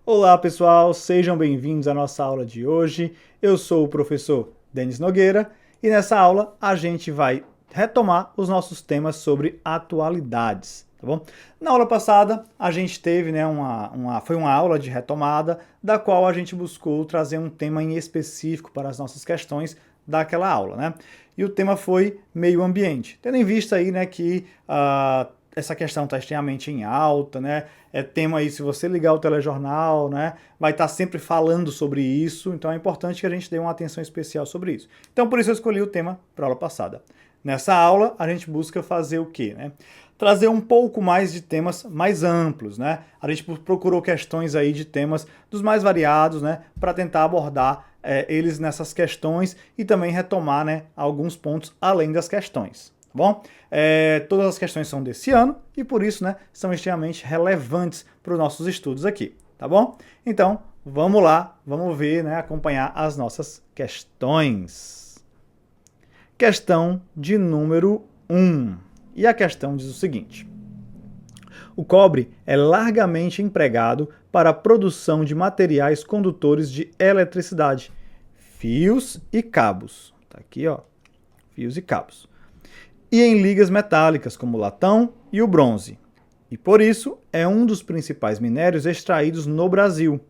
Olá pessoal, sejam bem-vindos à nossa aula de hoje. Eu sou o professor Denis Nogueira e nessa aula a gente vai retomar os nossos temas sobre atualidades, tá bom? Na aula passada a gente teve foi uma aula de retomada da qual a gente buscou trazer um tema em específico para as nossas questões daquela aula, né? E o tema foi meio ambiente, tendo em vista aí, né, que essa questão está extremamente em alta, né? É tema aí, se você ligar o telejornal, né, vai estar sempre falando sobre isso, então é importante que a gente dê uma atenção especial sobre isso. Então, por isso eu escolhi o tema para a aula passada. Nessa aula, a gente busca fazer o quê, né? Trazer um pouco mais de temas mais amplos, né? A gente procurou questões aí de temas dos mais variados, né, para tentar abordar eles nessas questões e também retomar, né, alguns pontos além das questões. Tá bom? Todas as questões são desse ano e por isso, né, são extremamente relevantes para os nossos estudos aqui, tá bom? Então, vamos lá, vamos ver, né, acompanhar as nossas questões. Questão de número 1. E a questão diz o seguinte: o cobre é largamente empregado para a produção de materiais condutores de eletricidade, fios e cabos. Tá aqui, ó, fios e cabos. E em ligas metálicas, como o latão e o bronze. E por isso é um dos principais minérios extraídos no Brasil.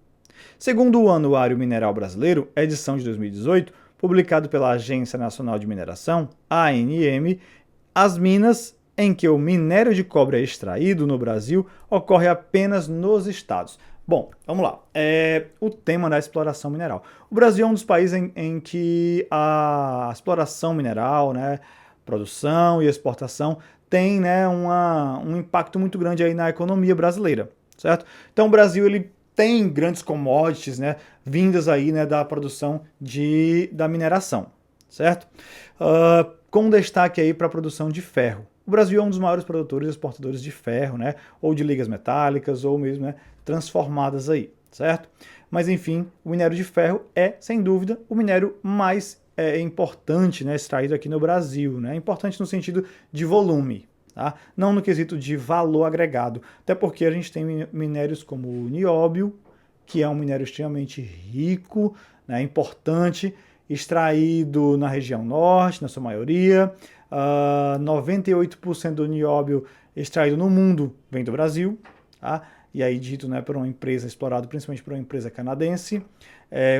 Segundo o Anuário Mineral Brasileiro, edição de 2018, publicado pela Agência Nacional de Mineração, ANM, as minas em que o minério de cobre é extraído no Brasil ocorre apenas nos estados. Bom, vamos lá. O tema da exploração mineral. O Brasil é um dos países em que a exploração mineral, né, produção e exportação tem, né, um impacto muito grande aí na economia brasileira, certo? Então o Brasil ele tem grandes commodities, né, vindas aí, né, da produção da mineração, certo? Com destaque aí para a produção de ferro. O Brasil é um dos maiores produtores e exportadores de ferro, né, ou de ligas metálicas, ou mesmo, né, transformadas aí, certo? Mas enfim, o minério de ferro é, sem dúvida, o minério mais importante, né, extraído aqui no Brasil, né? Importante no sentido de volume, tá? Não no quesito de valor agregado, até porque a gente tem minérios como o nióbio, que é um minério extremamente rico, né, importante, extraído na região norte, na sua maioria. 98% do nióbio extraído no mundo vem do Brasil, tá? E aí dito, né, por uma empresa, explorado principalmente por uma empresa canadense.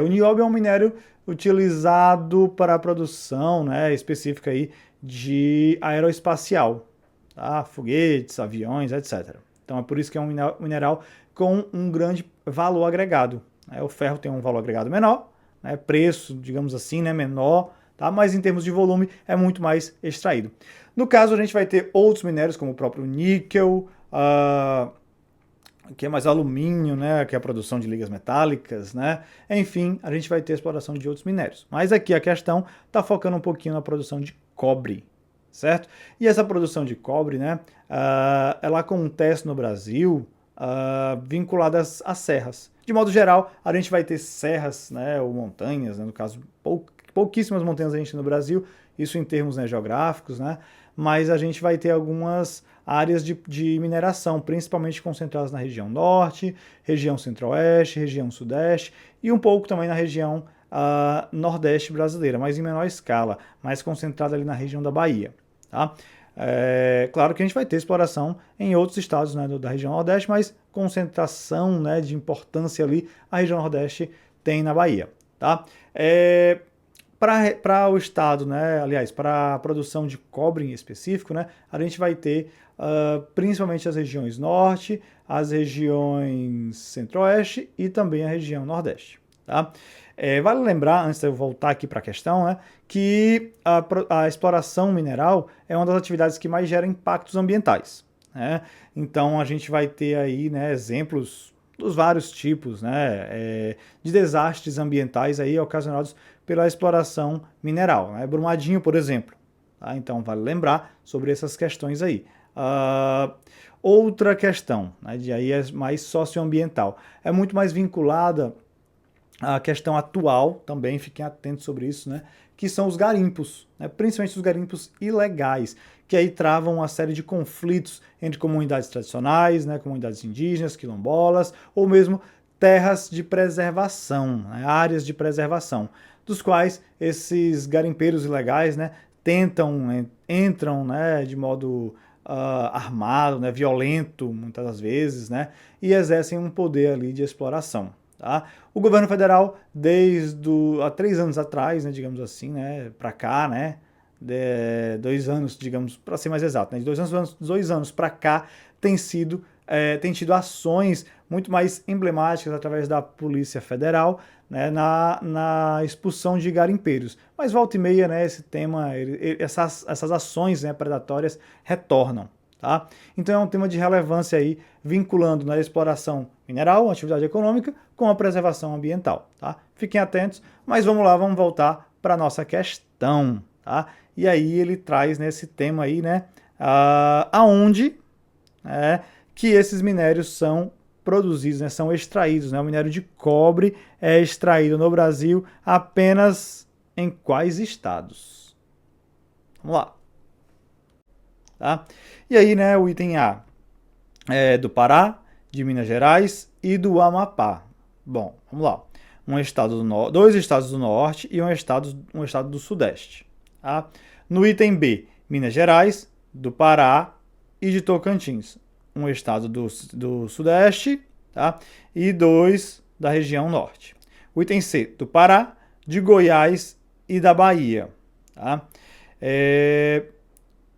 O nióbio é um minério utilizado para a produção, né, específica aí de aeroespacial, tá? Foguetes, aviões, etc. Então é por isso que é um mineral com um grande valor agregado. O ferro tem um valor agregado menor, né, preço, digamos assim, né, menor, tá? Mas em termos de volume é muito mais extraído. No caso, a gente vai ter outros minérios, como o próprio níquel, que é mais alumínio, né, que é a produção de ligas metálicas, né? Enfim, a gente vai ter a exploração de outros minérios. Mas aqui a questão está focando um pouquinho na produção de cobre, certo? E essa produção de cobre, né, ela acontece no Brasil vinculada às serras. De modo geral, a gente vai ter serras, né, ou montanhas, né, no caso, pouquíssimas montanhas a gente tem no Brasil, isso em termos, né, geográficos, né? Mas a gente vai ter algumas áreas de mineração, principalmente concentradas na região norte, região centro-oeste, região sudeste e um pouco também na região nordeste brasileira, mas em menor escala, mais concentrada ali na região da Bahia. Tá? Claro que a gente vai ter exploração em outros estados, né, da região nordeste, mas concentração, né, de importância ali, a região nordeste tem na Bahia. Tá? Para o estado, né, aliás, para a produção de cobre em específico, né, a gente vai ter principalmente as regiões norte, as regiões centro-oeste e também a região nordeste. Tá? Vale lembrar, antes de eu voltar aqui para a questão, né, que a exploração mineral é uma das atividades que mais gera impactos ambientais. Né? Então a gente vai ter aí, né, exemplos dos vários tipos, né, de desastres ambientais aí ocasionados pela exploração mineral. Né? Brumadinho, por exemplo. Tá? Então vale lembrar sobre essas questões aí. Outra questão, né, de aí é mais socioambiental, é muito mais vinculada à questão atual, também fiquem atentos sobre isso, né, que são os garimpos, né, principalmente os garimpos ilegais, que aí travam uma série de conflitos entre comunidades tradicionais, né, comunidades indígenas, quilombolas, ou mesmo terras de preservação, né, áreas de preservação, dos quais esses garimpeiros ilegais, né, entram, né, de modo armado, né, violento, muitas das vezes, né, e exercem um poder ali de exploração. Tá? O governo federal, há 3 anos atrás, né, digamos assim, né, para cá, né, 2 anos, digamos, para ser mais exato, né, de 2 anos para cá, tem tido ações muito mais emblemáticas através da Polícia Federal, né, na expulsão de garimpeiros. Mas volta e meia, né, esse tema, essas ações, né, predatórias retornam. Tá? Então é um tema de relevância aí, vinculando na exploração mineral, a atividade econômica, com a preservação ambiental. Tá? Fiquem atentos, mas vamos lá, vamos voltar para a nossa questão. Tá? E aí ele traz nesse tema aí, né, aonde que esses minérios são produzidos, né, são extraídos. Né? O minério de cobre é extraído no Brasil apenas em quais estados? Vamos lá. Tá? E aí, né, o item A é do Pará, de Minas Gerais e do Amapá. Bom, vamos lá. Dois estados do Norte e um estado do Sudeste. Tá? No item B, Minas Gerais, do Pará e de Tocantins. Um estado do Sudeste, tá? E 2 da região Norte. O item C, do Pará, de Goiás e da Bahia. Tá?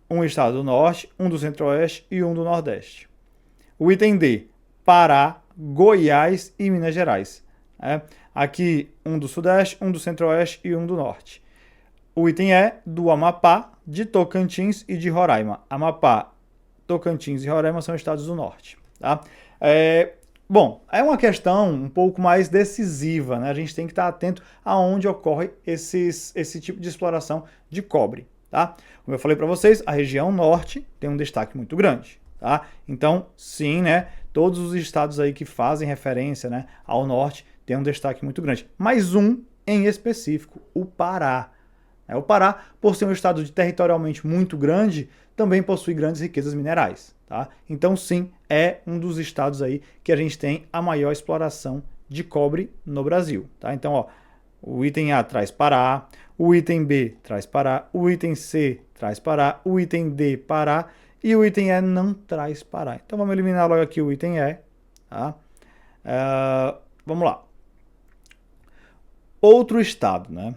Um estado do Norte, um do Centro-Oeste e um do Nordeste. O item D, Pará, Goiás e Minas Gerais. Aqui, um do Sudeste, um do Centro-Oeste e um do Norte. O item E, do Amapá, de Tocantins e de Roraima. Amapá, Tocantins e Roraima são estados do Norte. Tá? Bom, é uma questão um pouco mais decisiva, né? A gente tem que estar atento aonde ocorre esse tipo de exploração de cobre. Tá? Como eu falei para vocês, a região norte tem um destaque muito grande. Tá? Então, sim, né, todos os estados aí que fazem referência, né, ao norte tem um destaque muito grande. Mas um em específico, o Pará. O Pará, por ser um estado territorialmente muito grande, também possui grandes riquezas minerais. Tá? Então, sim, é um dos estados aí que a gente tem a maior exploração de cobre no Brasil. Tá? Então, ó, o item A traz Pará, o item B traz Pará, o item C traz Pará, o item D Pará e o item E não traz Pará. Então vamos eliminar logo aqui o item E. Tá? Vamos lá. Outro estado, né?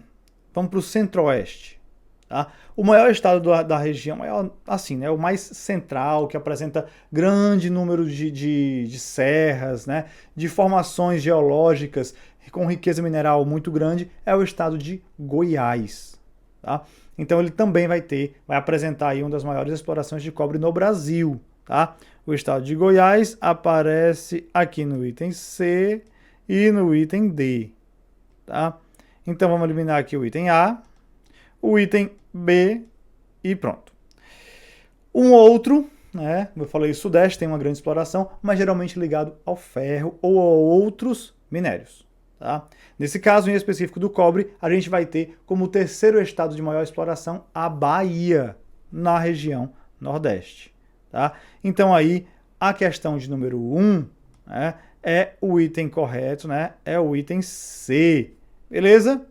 Vamos para o Centro-Oeste. Tá? O maior estado da região é assim, né? O mais central, que apresenta grande número de serras, né? De formações geológicas com riqueza mineral muito grande, é o estado de Goiás. Tá? Então ele também vai apresentar aí uma das maiores explorações de cobre no Brasil. Tá? O estado de Goiás aparece aqui no item C e no item D. Tá? Então vamos eliminar aqui o item A, o item B e pronto. Um outro, né? Como eu falei, o Sudeste tem uma grande exploração, mas geralmente ligado ao ferro ou a outros minérios. Tá? Nesse caso em específico do cobre, a gente vai ter como terceiro estado de maior exploração a Bahia, na região Nordeste. Tá? Então aí a questão de número 1, né, é o item correto, né, é o item C. Beleza?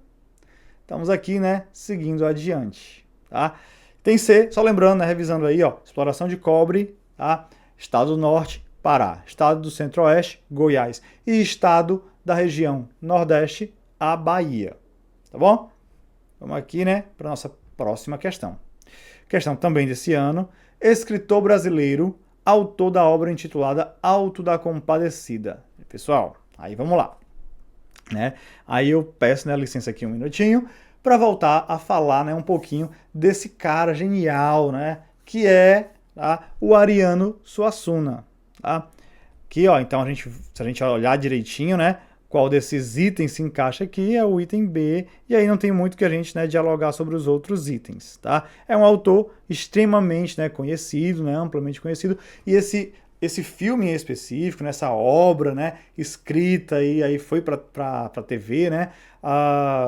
Estamos aqui, né, seguindo adiante. Tá? Tem C, só lembrando, né, revisando aí, ó, exploração de cobre, tá? Estado do Norte, Pará. Estado do Centro-Oeste, Goiás. E estado da região Nordeste, a Bahia. Tá bom? Vamos aqui, né, para a nossa próxima questão. Questão também desse ano. Escritor brasileiro, autor da obra intitulada Alto da Compadecida. Pessoal, aí vamos lá. Né? Aí eu peço, né, licença aqui um minutinho para voltar a falar, né, um pouquinho desse cara genial, né, que é, tá, o Ariano Suassuna. Tá? Aqui, ó, então se a gente olhar direitinho, né, qual desses itens se encaixa aqui, é o item B, e aí não tem muito que a gente, né, dialogar sobre os outros itens, tá? É um autor extremamente, né, conhecido, né, amplamente conhecido, e esse filme em específico, nessa obra, né, escrita e aí foi para a TV, né,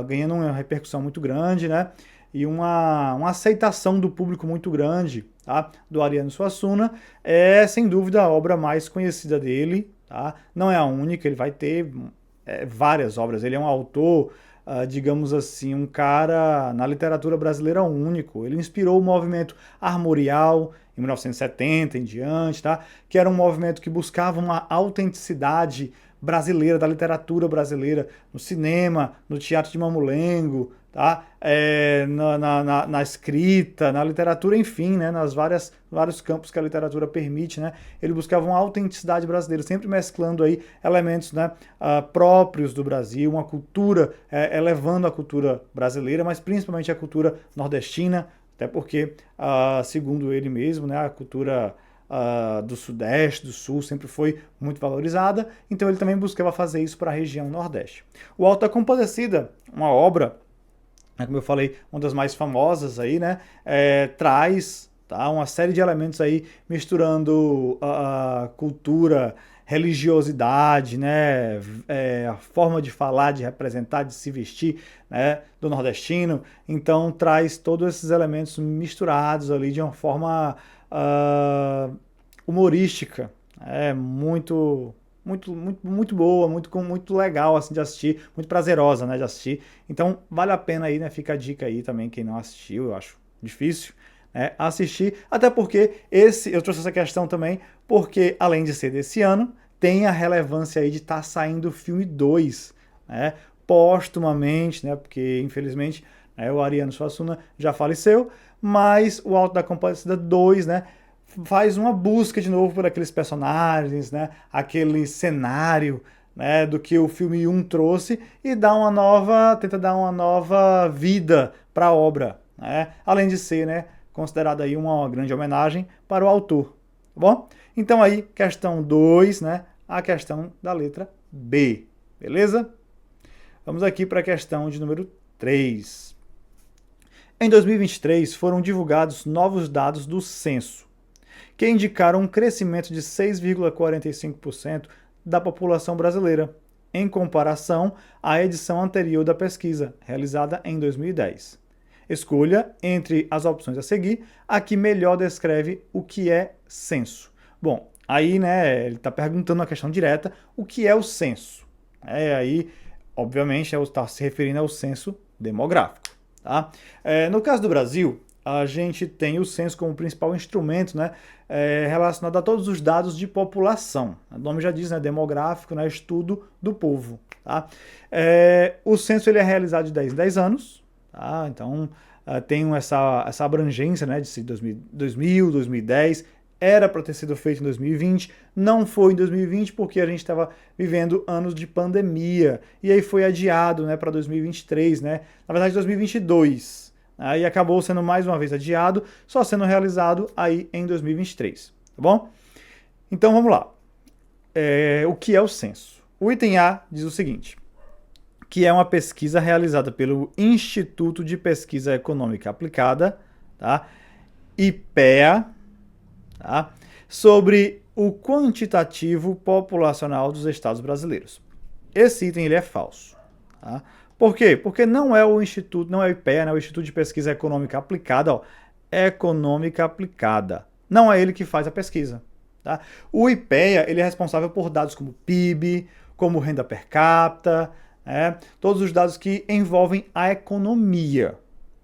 ganhando uma repercussão muito grande, né, e uma aceitação do público muito grande, tá, do Ariano Suassuna, é sem dúvida a obra mais conhecida dele, tá? Não é a única, ele vai ter várias obras. Ele é um autor, digamos assim, um cara na literatura brasileira único. Ele inspirou o movimento armorial em 1970 em diante, tá? Que era um movimento que buscava uma autenticidade brasileira, da literatura brasileira, no cinema, no teatro de mamulengo, tá? Na escrita, na literatura, enfim, né? Vários campos que a literatura permite, né? Ele buscava uma autenticidade brasileira, sempre mesclando aí elementos, né, próprios do Brasil, uma cultura, elevando a cultura brasileira, mas principalmente a cultura nordestina, até porque, segundo ele mesmo, né, a cultura do Sudeste, do Sul, sempre foi muito valorizada, então ele também buscava fazer isso para a região Nordeste. O Auto da Compadecida, uma obra, como eu falei, uma das mais famosas aí, né, traz, tá, uma série de elementos aí misturando a cultura, religiosidade, né, a forma de falar, de representar, de se vestir, né, do nordestino. Então traz todos esses elementos misturados ali de uma forma humorística, muito boa, muito legal assim de assistir, muito prazerosa, né, de assistir. Então vale a pena aí, né, fica a dica aí também, quem não assistiu, eu acho difícil, né, assistir, até porque eu trouxe essa questão também, porque além de ser desse ano, tem a relevância aí de estar saindo o filme 2, né, póstumamente, né, porque infelizmente, né, o Ariano Suassuna já faleceu, mas o Auto da Compadecida 2, né, faz uma busca de novo por aqueles personagens, né, aquele cenário, né, do que o filme 1 trouxe e tenta dar uma nova vida para a obra, né, além de ser, né, considerada aí uma grande homenagem para o autor, tá bom? Então aí, questão 2, né, a questão da letra B, beleza? Vamos aqui para a questão de número 3. Em 2023 foram divulgados novos dados do censo, que indicaram um crescimento de 6,45% da população brasileira, em comparação à edição anterior da pesquisa, realizada em 2010. Escolha, entre as opções a seguir, a que melhor descreve o que é censo. Bom, aí, né, ele está perguntando uma questão direta, o que é o censo? Aí, obviamente, está se referindo ao censo demográfico. Tá? No caso do Brasil, a gente tem o censo como principal instrumento, né, relacionado a todos os dados de população. O nome já diz, né, demográfico, né, estudo do povo. Tá? O censo ele é realizado de 10 em 10 anos, tá? Então tem essa abrangência, né, de 2000, 2010, era para ter sido feito em 2020, não foi em 2020 porque a gente estava vivendo anos de pandemia, e aí foi adiado, né, para 2023, né, na verdade 2022, aí acabou sendo mais uma vez adiado, só sendo realizado aí em 2023, tá bom? Então vamos lá, o que é o censo? O item A diz o seguinte, que é uma pesquisa realizada pelo Instituto de Pesquisa Econômica Aplicada, tá? IPEA, tá? Sobre o quantitativo populacional dos estados brasileiros. Esse item ele é falso. Tá? Por quê? Porque não é o Instituto, não é o IPEA, né? O Instituto de Pesquisa Econômica Aplicada, ó, Econômica Aplicada. Não é ele que faz a pesquisa. Tá? O IPEA ele é responsável por dados como PIB, como renda per capita, todos os dados que envolvem a economia,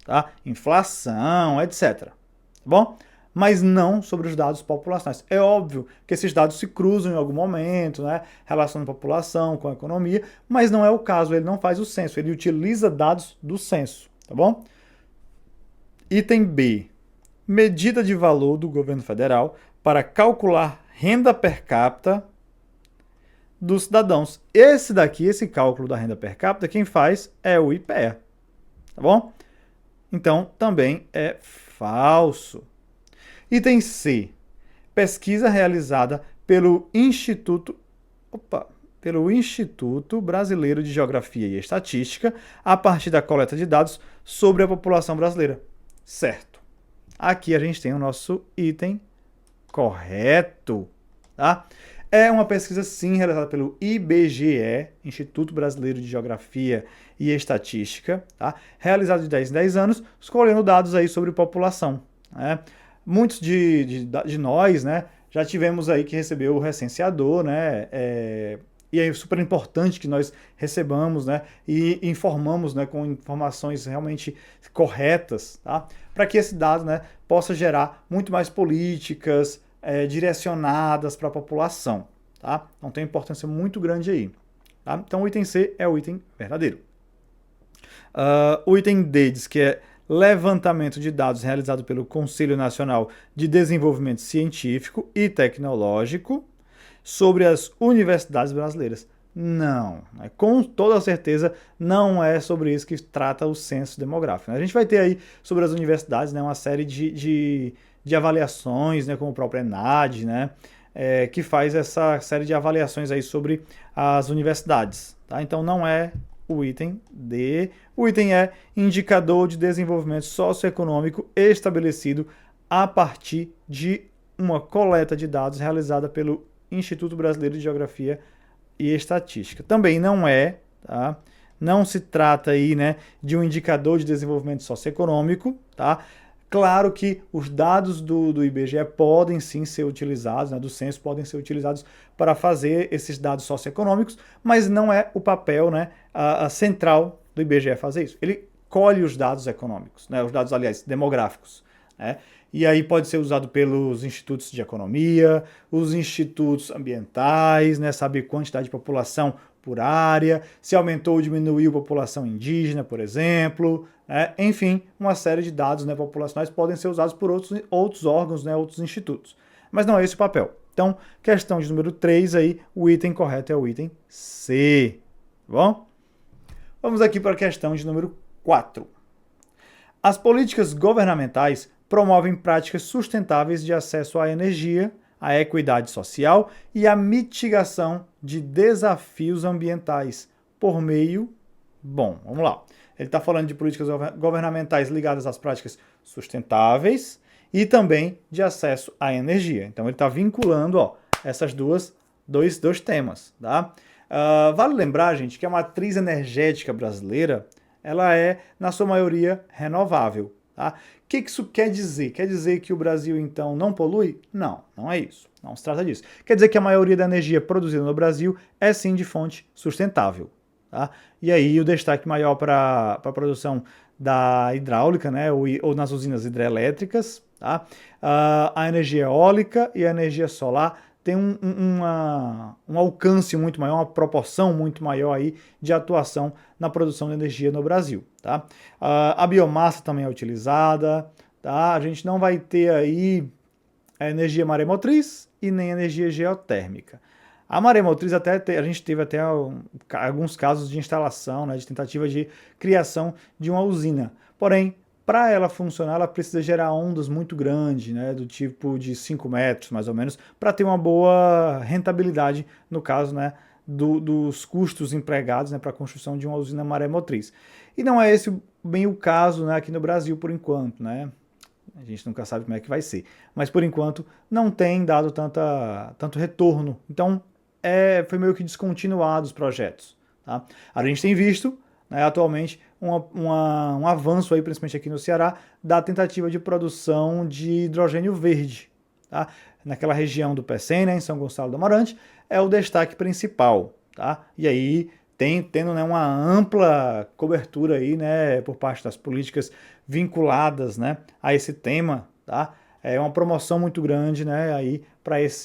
tá? Inflação, etc. Tá bom? Mas não sobre os dados populacionais. É óbvio que esses dados se cruzam em algum momento, né, relacionando a população com a economia, mas não é o caso, ele não faz o censo, ele utiliza dados do censo, tá bom? Item B. Medida de valor do governo federal para calcular renda per capita dos cidadãos. Esse cálculo da renda per capita, quem faz é o IPEA, tá bom? Então, também é falso. Item C. Pesquisa realizada pelo Instituto Brasileiro de Geografia e Estatística a partir da coleta de dados sobre a população brasileira. Certo. Aqui a gente tem o nosso item correto, tá? É uma pesquisa, sim, realizada pelo IBGE, Instituto Brasileiro de Geografia e Estatística, tá? Realizada de 10 em 10 anos, escolhendo dados aí sobre população, né? Muitos de nós, né, já tivemos aí que receber o recenseador, né? E é super importante que nós recebamos, né, e informamos, né, com informações realmente corretas, tá? Para que esse dado, né, possa gerar muito mais políticas direcionadas para a população, tá? Então tem uma importância muito grande aí. Tá? Então o item C é o item verdadeiro. O item D diz que é levantamento de dados realizado pelo Conselho Nacional de Desenvolvimento Científico e Tecnológico sobre as universidades brasileiras. Não, com toda certeza não é sobre isso que trata o censo demográfico. A gente vai ter aí sobre as universidades, né, uma série de avaliações, né, como o próprio ENAD, né, que faz essa série de avaliações aí sobre as universidades. Tá? Então não é o item D. O item é indicador de desenvolvimento socioeconômico estabelecido a partir de uma coleta de dados realizada pelo Instituto Brasileiro de Geografia e Estatística. Também não é, tá? Não se trata aí, né, de um indicador de desenvolvimento socioeconômico, tá? Claro que os dados do IBGE podem sim ser utilizados, né, do censo podem ser utilizados para fazer esses dados socioeconômicos, mas não é o papel, né, a central do IBGE fazer isso. Ele colhe os dados econômicos, né, os dados, aliás, demográficos, né? E aí pode ser usado pelos institutos de economia, os institutos ambientais, né, saber quantidade de população por área, se aumentou ou diminuiu a população indígena, por exemplo, né? Enfim, uma série de dados, né, populacionais podem ser usados por outros órgãos, né, outros institutos. Mas não é esse o papel. Então, questão de número 3 aí, o item correto é o item C. Tá bom? Vamos aqui para a questão de número 4. As políticas governamentais promovem práticas sustentáveis de acesso à energia, à equidade social e à mitigação de desafios ambientais por meio... Bom, vamos lá. Ele está falando de políticas governamentais ligadas às práticas sustentáveis e também de acesso à energia. Então ele está vinculando essas dois temas. Tá? Vale lembrar, gente, que a matriz energética brasileira ela é, na sua maioria, renovável. Tá? O que isso quer dizer? Quer dizer que o Brasil, então, não polui? Não, não é isso. Não se trata disso. Quer dizer que a maioria da energia produzida no Brasil é, sim, de fonte sustentável. Tá? E aí o destaque maior para a produção da hidráulica, né, ou nas usinas hidrelétricas, tá? A energia eólica e a energia solar tem um alcance muito maior, uma proporção muito maior aí de atuação na produção de energia no Brasil. Tá? A biomassa também é utilizada, tá? A gente não vai ter aí a energia maremotriz e nem energia geotérmica. A maremotriz a gente teve até alguns casos de instalação, né, de tentativa de criação de uma usina. Porém, para ela funcionar, ela precisa gerar ondas muito grandes, né, do tipo de 5 metros, mais ou menos, para ter uma boa rentabilidade, no caso, né, dos custos empregados, né, para a construção de uma usina maremotriz. E não é esse bem o caso, né, aqui no Brasil, por enquanto, né? A gente nunca sabe como é que vai ser. Mas, por enquanto, não tem dado tanto retorno. Então, foi meio que descontinuado os projetos. Tá? A gente tem visto, né, atualmente, um avanço, aí, principalmente aqui no Ceará, da tentativa de produção de hidrogênio verde. Tá? Naquela região do Pecém, né, em São Gonçalo do Amarante, é o destaque principal. Tá? E aí, tendo, né, uma ampla cobertura aí, né, por parte das políticas vinculadas, né, a esse tema, tá? É uma promoção muito grande, né, aí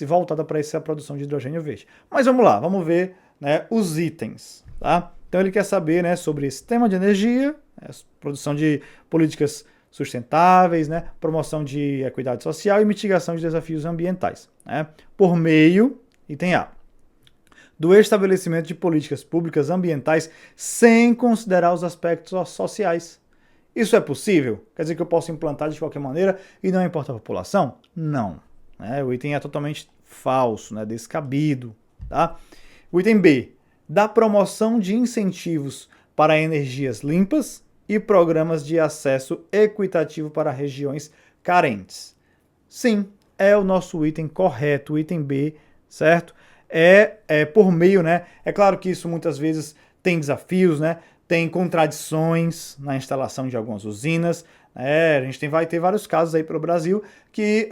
voltada para essa produção de hidrogênio verde. Mas vamos lá, vamos ver, né, os itens, tá? Então ele quer saber, né, sobre esse tema de energia, né, produção de políticas sustentáveis, né, promoção de equidade social e mitigação de desafios ambientais, né, por meio, item A, do estabelecimento de políticas públicas ambientais sem considerar os aspectos sociais. Isso é possível? Quer dizer que eu posso implantar de qualquer maneira e não importa a população? Não. Né? O item é totalmente falso, né? Descabido. Tá? O item B, da promoção de incentivos para energias limpas e programas de acesso equitativo para regiões carentes. Sim, é o nosso item correto, o item B, certo? É por meio, né? É claro que isso muitas vezes tem desafios, né? Tem contradições na instalação de algumas usinas, A gente vai ter vários casos aí pelo Brasil que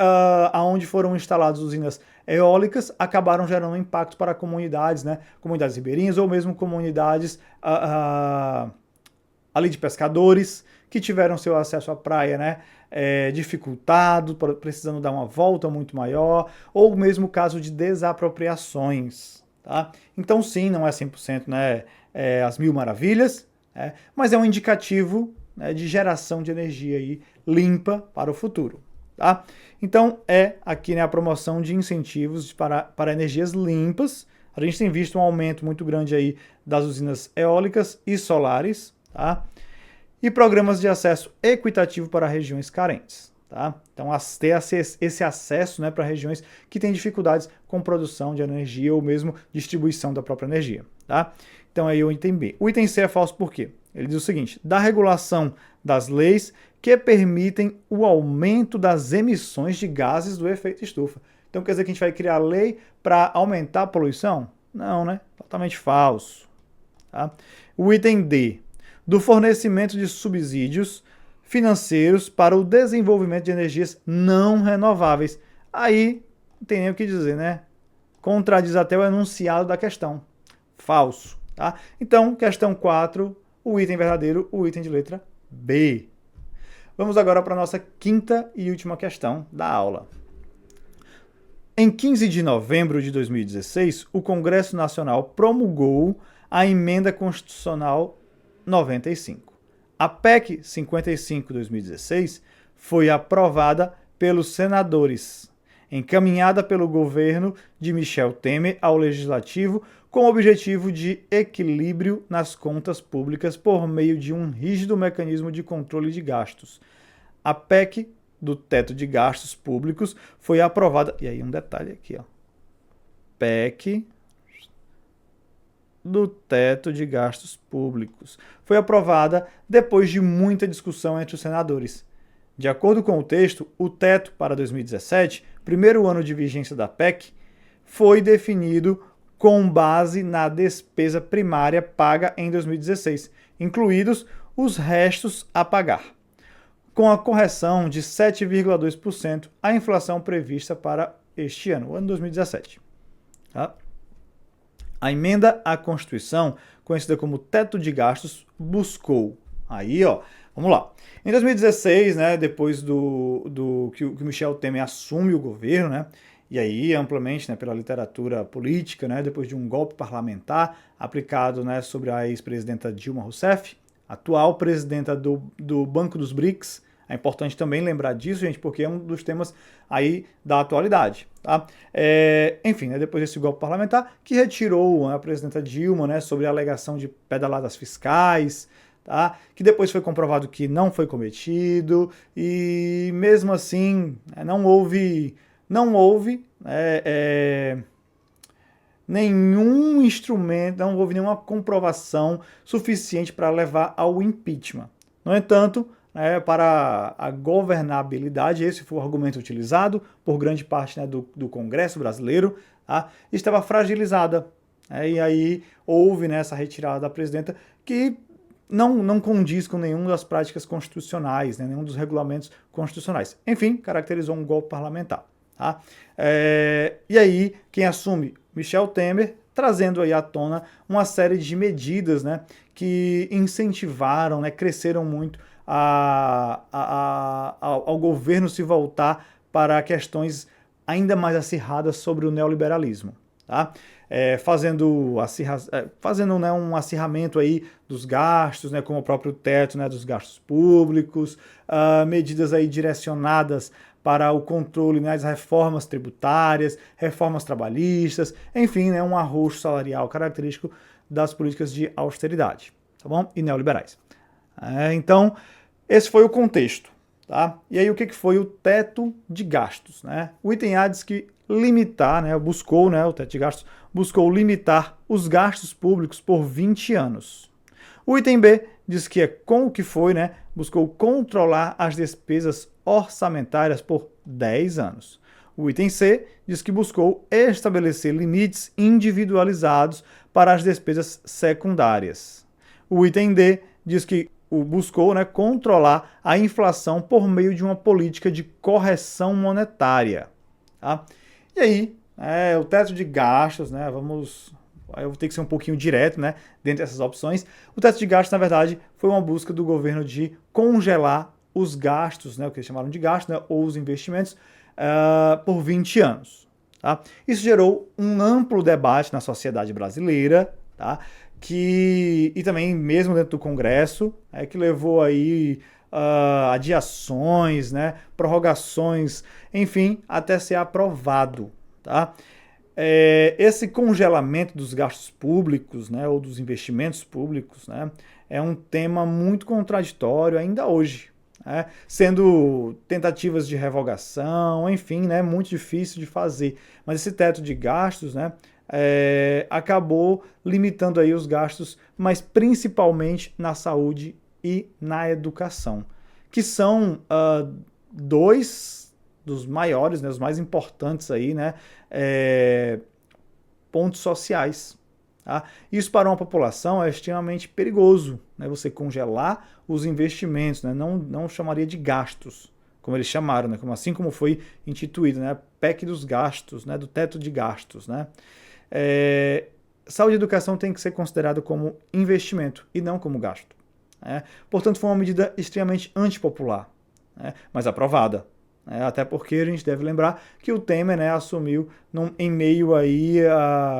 aonde foram instaladas usinas eólicas acabaram gerando um impacto para comunidades, né? Comunidades ribeirinhas ou mesmo comunidades ali de pescadores que tiveram seu acesso à praia, né? Dificultado, precisando dar uma volta muito maior, ou mesmo o caso de desapropriações. Tá? Então sim, não é 100%, né, as mil maravilhas, mas é um indicativo, né, de geração de energia aí limpa para o futuro. Tá? Então aqui, né, a promoção de incentivos para energias limpas. A gente tem visto um aumento muito grande aí das usinas eólicas e solares, tá? E programas de acesso equitativo para regiões carentes. Tá? Então, ter esse acesso, né, para regiões que têm dificuldades com produção de energia ou mesmo distribuição da própria energia. Tá? Então, aí o item B. O item C é falso por quê? Ele diz o seguinte: da regulação das leis que permitem o aumento das emissões de gases do efeito estufa. Então, quer dizer que a gente vai criar lei para aumentar a poluição? Não, né? Totalmente falso. Tá? O item D. Do fornecimento de subsídios financeiros para o desenvolvimento de energias não renováveis. Aí, não tem nem o que dizer, né? Contradiz até o enunciado da questão. Falso, tá? Então, questão 4, o item verdadeiro, o item de letra B. Vamos agora para a nossa quinta e última questão da aula. Em 15 de novembro de 2016, o Congresso Nacional promulgou a Emenda Constitucional 95. A PEC 55/2016 foi aprovada pelos senadores, encaminhada pelo governo de Michel Temer ao Legislativo com o objetivo de equilíbrio nas contas públicas por meio de um rígido mecanismo de controle de gastos. A PEC do teto de gastos públicos foi aprovada, e aí um detalhe aqui, ó. PEC do teto de gastos públicos. Foi aprovada depois de muita discussão entre os senadores. De acordo com o texto, o teto para 2017, primeiro ano de vigência da PEC, foi definido com base na despesa primária paga em 2016, incluídos os restos a pagar, com a correção de 7,2% à inflação prevista para este ano, o ano 2017. Tá? A emenda à Constituição, conhecida como teto de gastos, buscou. Aí, ó, vamos lá. Em 2016, né, depois que o Michel Temer assume o governo, né, e aí amplamente, né, pela literatura política, né, depois de um golpe parlamentar aplicado, né, sobre a ex-presidenta Dilma Rousseff, atual presidenta do Banco dos BRICS. É importante também lembrar disso, gente, porque é um dos temas aí da atualidade. Tá? Enfim, né, depois desse golpe parlamentar, que retirou a presidenta Dilma, né, sobre a alegação de pedaladas fiscais, tá? Que depois foi comprovado que não foi cometido, e mesmo assim não houve nenhum instrumento, não houve nenhuma comprovação suficiente para levar ao impeachment. No entanto, para a governabilidade, esse foi o argumento utilizado por grande parte, né, do Congresso brasileiro, tá? Estava fragilizada. E aí houve, né, essa retirada da presidenta que não condiz com nenhuma das práticas constitucionais, né, nenhum dos regulamentos constitucionais. Enfim, caracterizou um golpe parlamentar. Tá? E aí, quem assume? Michel Temer, trazendo aí à tona uma série de medidas, né, que incentivaram, né, cresceram muito ao governo se voltar para questões ainda mais acirradas sobre o neoliberalismo. Tá? Fazendo né, um acirramento aí dos gastos, né, como o próprio teto, né, dos gastos públicos, medidas aí direcionadas para o controle, né, das reformas tributárias, reformas trabalhistas, enfim, né, um arroxo salarial característico das políticas de austeridade, tá bom? E neoliberais. Então, esse foi o contexto. Tá? E aí o que foi o teto de gastos? Né? O item A diz que limitar, né, buscou, né, o teto de gastos buscou limitar os gastos públicos por 20 anos. O item B diz que né, buscou controlar as despesas orçamentárias por 10 anos. O item C diz que buscou estabelecer limites individualizados para as despesas secundárias. O item D diz que buscou, né, controlar a inflação por meio de uma política de correção monetária. Tá? E aí, o teto de gastos, né, eu vou ter que ser um pouquinho direto, né, dentro dessas opções. O teto de gastos, na verdade, foi uma busca do governo de congelar os gastos, né, o que eles chamaram de gastos, né, ou os investimentos, por 20 anos. Tá? Isso gerou um amplo debate na sociedade brasileira, tá? E também mesmo dentro do Congresso, que levou aí adiações, né, prorrogações, enfim, até ser aprovado. Tá? Esse congelamento dos gastos públicos, né, ou dos investimentos públicos, né, é um tema muito contraditório ainda hoje, né, sendo tentativas de revogação, enfim, né, muito difícil de fazer. Mas esse teto de gastos, né, acabou limitando aí os gastos, mas principalmente na saúde e na educação, que são dois dos maiores, né, os mais importantes aí, né, pontos sociais. Tá? Isso para uma população é extremamente perigoso, né, você congelar os investimentos, né, não chamaria de gastos, como eles chamaram, né, assim como foi instituído, né, PEC dos gastos, né, do teto de gastos. Né. Saúde e educação tem que ser considerado como investimento e não como gasto. Né. Portanto, foi uma medida extremamente antipopular, né, mas aprovada. Até porque a gente deve lembrar que o Temer, né, assumiu em meio aí,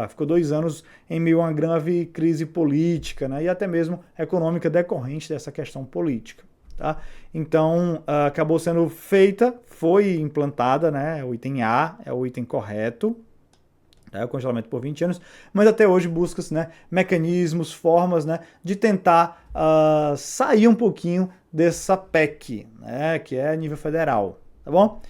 ficou 2 anos em meio a uma grave crise política, né, e até mesmo econômica decorrente dessa questão política. Tá? Então, acabou sendo feita, foi implantada, né, o item A é o item correto, o congelamento por 20 anos, mas até hoje busca-se, né, mecanismos, formas, né, de tentar sair um pouquinho dessa PEC, né, que é a nível federal. Tá bom?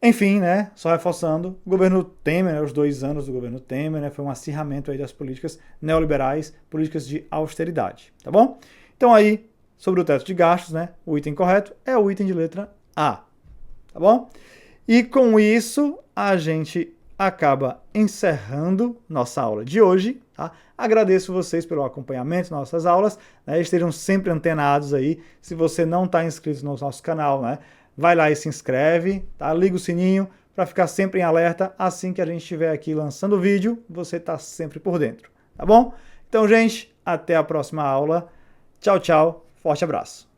Enfim, né, só reforçando, o governo Temer, né, os 2 anos do governo Temer, né, foi um acirramento aí das políticas neoliberais, políticas de austeridade, tá bom? Então aí, sobre o teto de gastos, né, o item correto é o item de letra A, tá bom? E com isso, a gente acaba encerrando nossa aula de hoje, tá? Agradeço vocês pelo acompanhamento de nossas aulas, né, estejam sempre antenados aí, se você não está inscrito no nosso canal, né, vai lá e se inscreve, tá? Liga o sininho para ficar sempre em alerta. Assim que a gente estiver aqui lançando o vídeo, você está sempre por dentro, tá bom? Então, gente, até a próxima aula. Tchau, tchau. Forte abraço.